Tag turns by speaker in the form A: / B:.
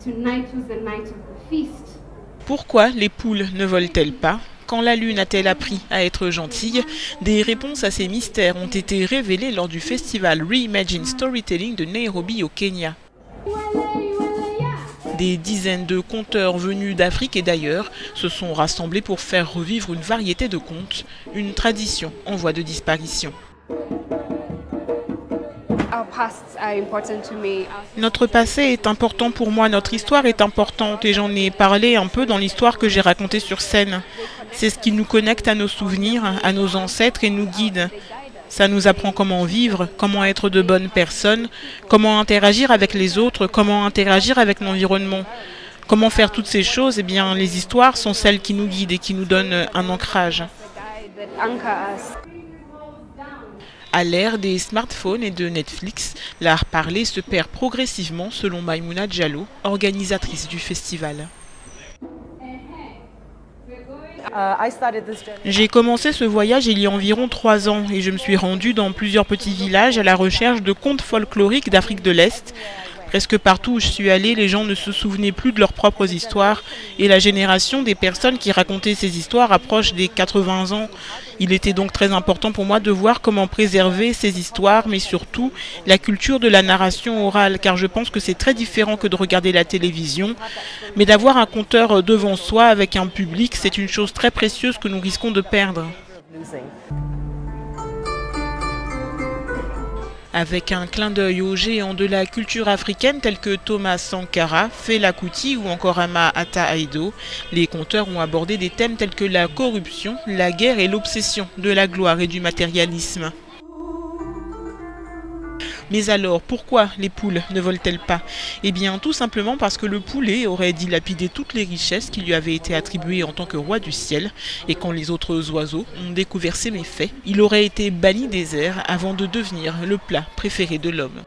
A: Tonight was the night of the feast.
B: Pourquoi les poules ne volent-elles pas? Quand la lune a-t-elle appris à être gentille? Des réponses à ces mystères ont été révélées lors du festival Reimagine Storytelling de Nairobi au Kenya. Des dizaines de conteurs venus d'Afrique et d'ailleurs se sont rassemblés pour faire revivre une variété de contes, une tradition en voie de disparition. Notre passé est important pour moi, notre histoire est importante et j'en ai parlé un peu dans l'histoire que j'ai racontée sur scène. C'est ce qui nous connecte à nos souvenirs, à nos ancêtres et nous guide. Ça nous apprend comment vivre, comment être de bonnes personnes, comment interagir avec les autres, comment interagir avec l'environnement. Comment faire toutes ces choses? Eh bien, les histoires sont celles qui nous guident et qui nous donnent un ancrage. À l'ère des smartphones et de Netflix, l'art parlé se perd progressivement selon Maïmouna Diallo, organisatrice du festival. J'ai commencé ce voyage il y a environ 3 ans et je me suis rendue dans plusieurs petits villages à la recherche de contes folkloriques d'Afrique de l'Est. Presque partout où je suis allée, les gens ne se souvenaient plus de leurs propres histoires et la génération des personnes qui racontaient ces histoires approche des 80 ans. Il était donc très important pour moi de voir comment préserver ces histoires, mais surtout la culture de la narration orale, car je pense que c'est très différent que de regarder la télévision. Mais d'avoir un conteur devant soi avec un public, c'est une chose très précieuse que nous risquons de perdre. Avec un clin d'œil aux géants de la culture africaine tels que Thomas Sankara, Fela Kuti ou encore Ama Ata Aidoo, les conteurs ont abordé des thèmes tels que la corruption, la guerre et l'obsession de la gloire et du matérialisme. Mais alors, pourquoi les poules ne volent-elles pas? Eh bien, tout simplement parce que le poulet aurait dilapidé toutes les richesses qui lui avaient été attribuées en tant que roi du ciel, et quand les autres oiseaux ont découvert ses méfaits, il aurait été banni des airs avant de devenir le plat préféré de l'homme.